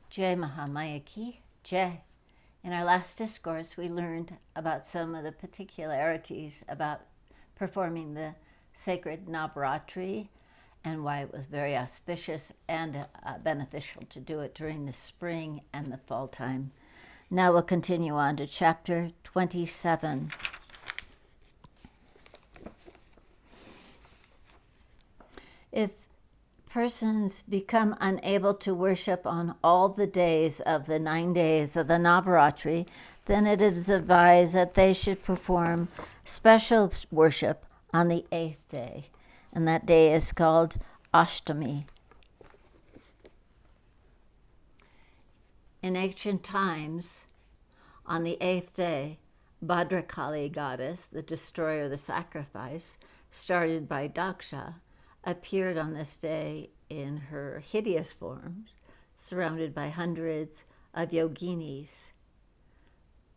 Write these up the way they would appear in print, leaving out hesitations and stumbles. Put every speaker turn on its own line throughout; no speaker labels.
Jai Mahamaya Ki Jai. In our last discourse, we learned about some of the particularities about performing the sacred Navratri and why it was very auspicious and beneficial to do it during the spring and the fall time. Now we'll continue on to chapter 27. If persons become unable to worship on all the days of the 9 days of the Navratri, then it is advised that they should perform special worship on the 8th day, and that day is called Ashtami. In ancient times, on the 8th day, Bhadrakali goddess, the destroyer of the sacrifice, started by Daksha, appeared on this day in her hideous forms, surrounded by hundreds of yoginis.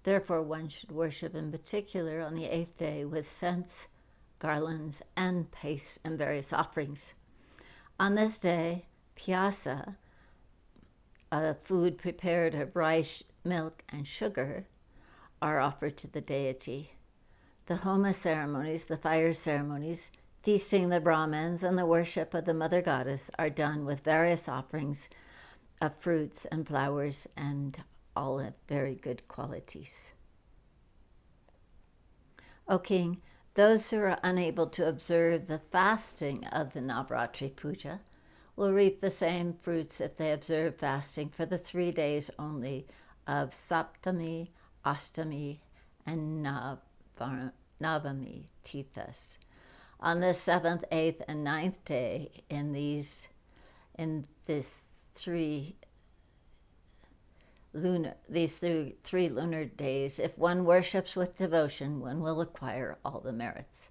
Therefore, one should worship in particular on the 8th day with scents, garlands, and paste and various offerings. On this day, pyasa, a food prepared of rice, milk, and sugar, are offered to the deity. The homa ceremonies, the fire ceremonies, feasting the Brahmins, and the worship of the Mother Goddess are done with various offerings of fruits and flowers, and all of very good qualities. O King, those who are unable to observe the fasting of the Navratri Puja will reap the same fruits if they observe fasting for the 3 days only of Saptami, Ashtami, and Navami Tithas. On the 7th, 8th, and 9th day in these three lunar days, if one worships with devotion, one will acquire all the merits.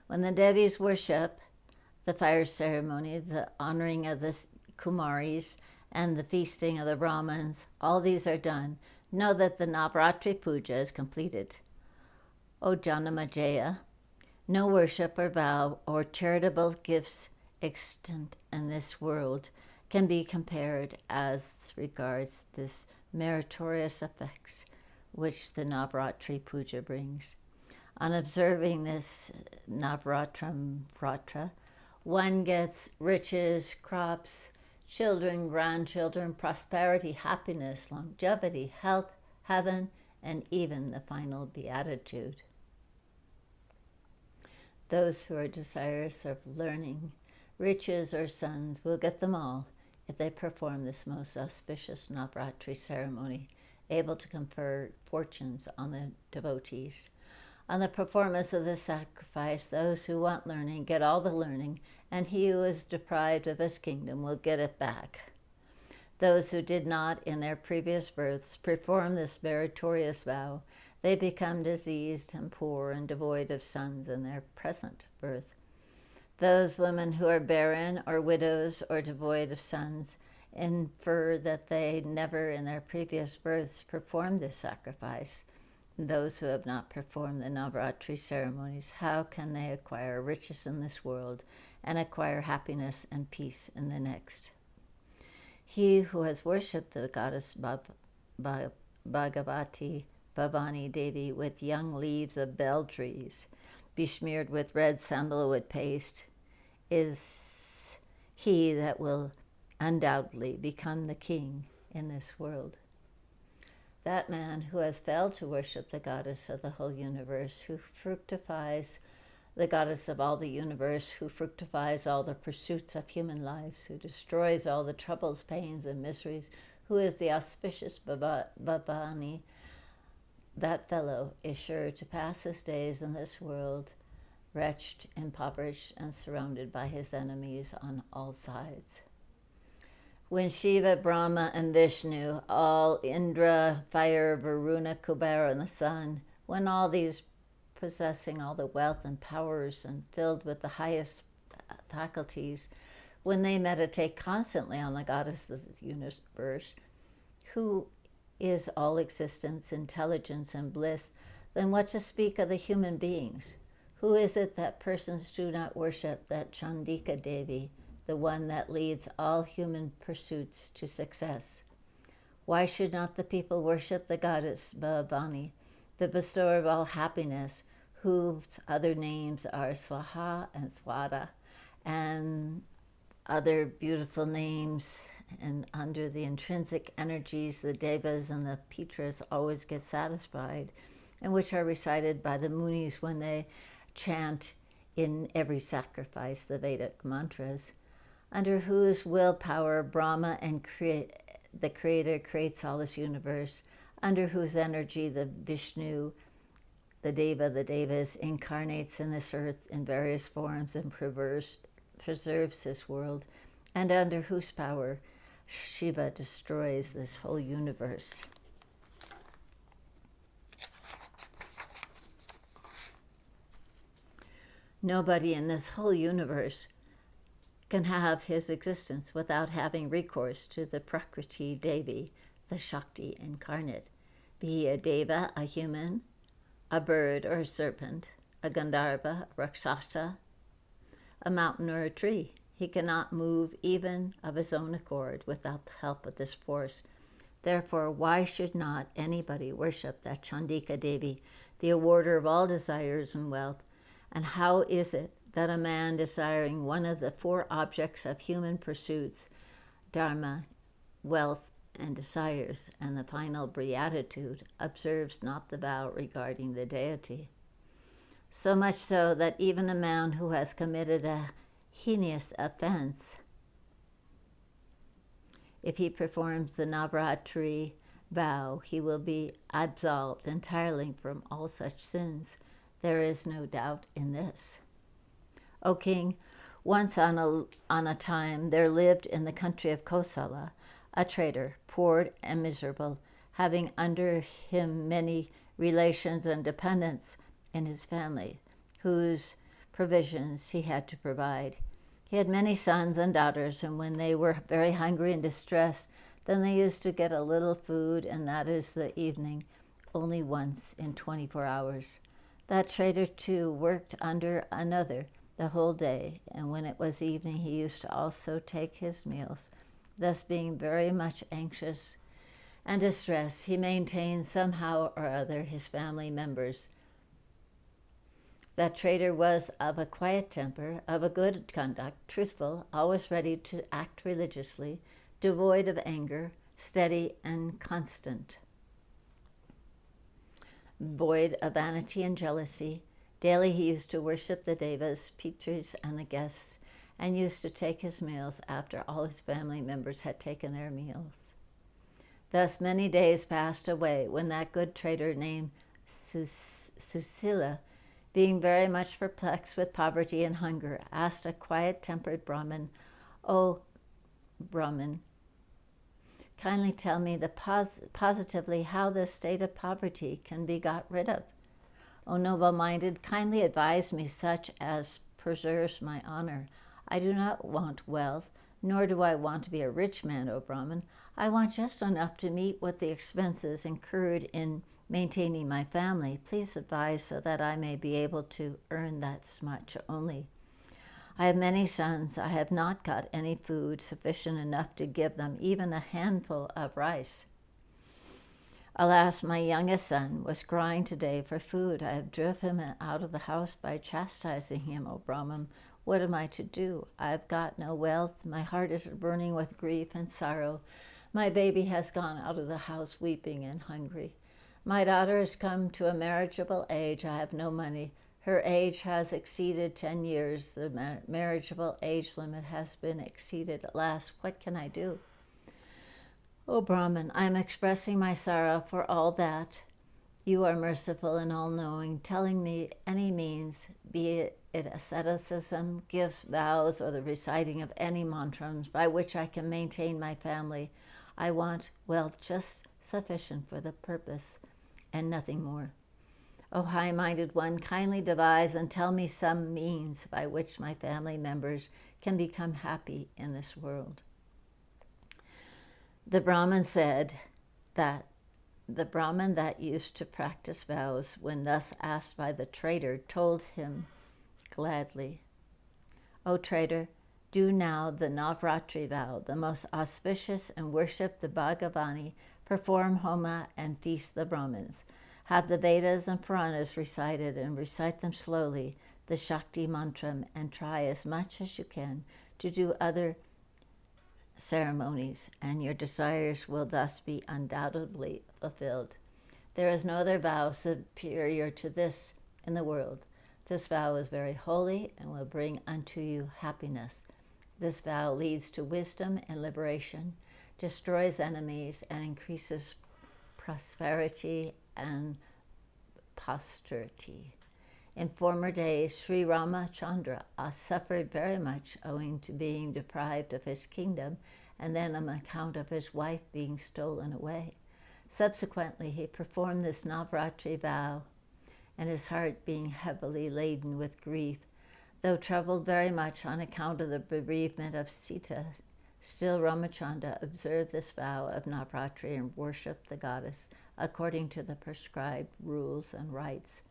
When the Devis worship, the fire ceremony, the honoring of the Kumaris, and the feasting of the Brahmins, all these are done, know that the Navratri Puja is completed. O Janamajaya, no worship or vow or charitable gifts extant in this world can be compared as regards this meritorious effects which the Navratri Puja brings. On observing this Vratra, one gets riches, crops, children, grandchildren, prosperity, happiness, longevity, health, heaven, and even the final beatitude. Those who are desirous of learning, riches, or sons will get them all if they perform this most auspicious Navratri ceremony, able to confer fortunes on the devotees. On the performance of this sacrifice, those who want learning get all the learning, and he who is deprived of his kingdom will get it back. Those who did not in their previous births perform this meritorious vow, they become diseased and poor and devoid of sons in their present birth. Those women who are barren or widows or devoid of sons infer that they never in their previous births performed this sacrifice. Those who have not performed the Navratri ceremonies, how can they acquire riches in this world and acquire happiness and peace in the next? He who has worshipped the goddess Bhagavati, Bhavani Devi, with young leaves of bell trees, besmeared with red sandalwood paste, is he that will undoubtedly become the king in this world. That man who has failed to worship the goddess of the whole universe, who fructifies the goddess of all the universe, who fructifies all the pursuits of human lives, who destroys all the troubles, pains, and miseries, who is the auspicious Bhavani, that fellow is sure to pass his days in this world, wretched, impoverished, and surrounded by his enemies on all sides. When Shiva, Brahma, and Vishnu, all Indra, fire, Varuna, Kubera, and the sun, when all these possessing all the wealth and powers and filled with the highest faculties, when they meditate constantly on the goddess of the universe, who is all existence, intelligence, and bliss, then what to speak of the human beings? Who is it that persons do not worship, that Chandika Devi, the one that leads all human pursuits to success? Why should not the people worship the goddess Bhavani, the bestower of all happiness, whose other names are Swaha and Swada, and other beautiful names, and under the intrinsic energies, the devas and the pitras always get satisfied, and which are recited by the munis when they chant in every sacrifice the Vedic mantras, under whose willpower Brahma and the Creator creates all this universe, under whose energy the Vishnu, the Devas, incarnates in this earth in various forms and preserves this world, and under whose power Shiva destroys this whole universe. Nobody in this whole universe can have his existence without having recourse to the Prakriti Devi, the Shakti incarnate, be he a Deva, a human, a bird or a serpent, a Gandharva, a Rakshasa, a mountain or a tree. He cannot move even of his own accord without the help of this force. Therefore, why should not anybody worship that Chandika Devi, the awarder of all desires and wealth? And how is it that a man desiring one of the four objects of human pursuits, dharma, wealth, and desires, and the final beatitude, observes not the vow regarding the deity? So much so that even a man who has committed a heinous offense, if he performs the Navratri vow, he will be absolved entirely from all such sins. There is no doubt in this. O king, once on a time there lived in the country of Kosala a trader, poor and miserable, having under him many relations and dependents in his family, whose provisions he had to provide. He had many sons and daughters, and when they were very hungry and distressed, then they used to get a little food, and that is the evening, only once in 24 hours. That trader, too, worked under another the whole day, and when it was evening, he used to also take his meals. Thus, being very much anxious and distressed, he maintained somehow or other his family members. That trader was of a quiet temper, of a good conduct, truthful, always ready to act religiously, devoid of anger, steady and constant, void of vanity and jealousy. Daily he used to worship the devas, pitris, and the guests, and used to take his meals after all his family members had taken their meals. Thus many days passed away when that good trader named Susila, being very much perplexed with poverty and hunger, asked a quiet-tempered Brahmin, "O Brahmin, kindly tell me positively how this state of poverty can be got rid of. O noble-minded, kindly advise me such as preserves my honor. I do not want wealth, nor do I want to be a rich man, O Brahmin. I want just enough to meet with the expenses incurred in maintaining my family. Please advise so that I may be able to earn that much only. I have many sons. I have not got any food sufficient enough to give them even a handful of rice. Alas, my youngest son was crying today for food. I have driven him out of the house by chastising him, O Brahman. What am I to do? I have got no wealth. My heart is burning with grief and sorrow. My baby has gone out of the house weeping and hungry. My daughter has come to a marriageable age. I have no money. Her age has exceeded 10 years. The marriageable age limit has been exceeded at last. What can I do? O Brahman, I am expressing my sorrow for all that. You are merciful and all-knowing, telling me any means, be it asceticism, gifts, vows, or the reciting of any mantras by which I can maintain my family. I want wealth just sufficient for the purpose and nothing more. O high-minded one, kindly devise and tell me some means by which my family members can become happy in this world. The Brahman said that the Brahman that used to practice vows, when thus asked by the trader, told him gladly, O trader, Do now the Navratri vow, the most auspicious, and worship the Bhagavani, perform Homa, and feast the Brahmins. Have the Vedas and Puranas recited and recite them slowly, the Shakti mantra, and try as much as you can to do other ceremonies, and your desires will thus be undoubtedly fulfilled. There is no other vow superior to this in the world. This vow is very holy and will bring unto you happiness. This vow leads to wisdom and liberation, destroys enemies, and increases prosperity and posterity. In former days, Sri Ramachandra suffered very much owing to being deprived of his kingdom and then on account of his wife being stolen away. Subsequently, he performed this Navratri vow, and his heart being heavily laden with grief, though troubled very much on account of the bereavement of Sita, still Ramachandra observed this vow of Navratri and worshipped the goddess according to the prescribed rules and rites.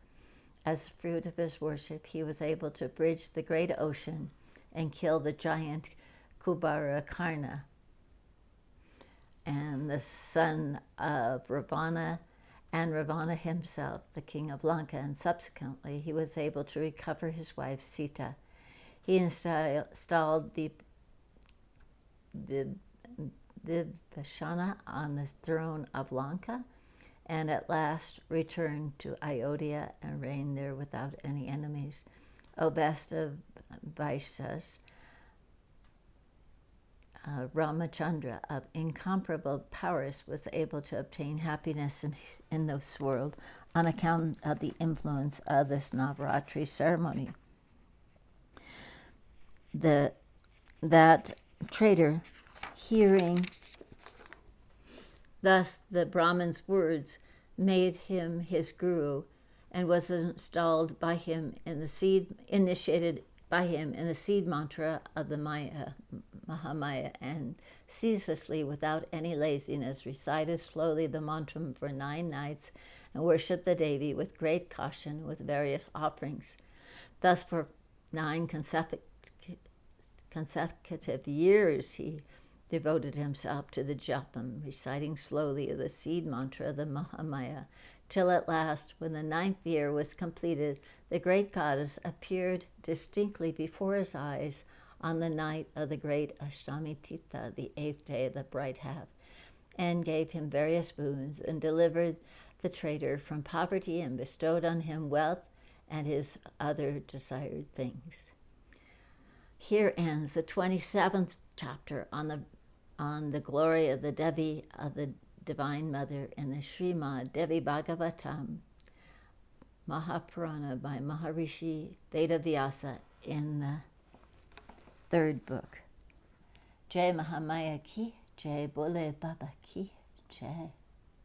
As fruit of his worship, he was able to bridge the great ocean and kill the giant Kubarakarna and the son of Ravana, and Ravana himself, the king of Lanka, and subsequently he was able to recover his wife Sita. He installed Vibhishana on the throne of Lanka, and at last returned to Ayodhya and reigned there without any enemies. O best of Vaishyas, Ramachandra of incomparable powers was able to obtain happiness in this world on account of the influence of this Navratri ceremony. That traitor, hearing thus the Brahman's words, made him his guru and was installed by him in the initiated by him in the seed mantra of the Mahamaya, and ceaselessly, without any laziness, recited slowly the mantra for 9 nights and worshipped the Devi with great caution with various offerings. Thus for 9 consecutive years he devoted himself to the japam, reciting slowly the seed mantra of the Mahamaya, till at last, when the 9th year was completed, the great goddess appeared distinctly before his eyes on the night of the great Ashtami Tita, the 8th day of the bright half, and gave him various boons, and delivered the traitor from poverty, and bestowed on him wealth and his other desired things. Here ends the 27th chapter on the glory of the Devi, of the Divine Mother, in the Srimad Devi Bhagavatam Mahapurana by Maharishi Vedavyasa in the 3rd book. Jai Mahamaya ki, Jai Bole Baba ki, Jai.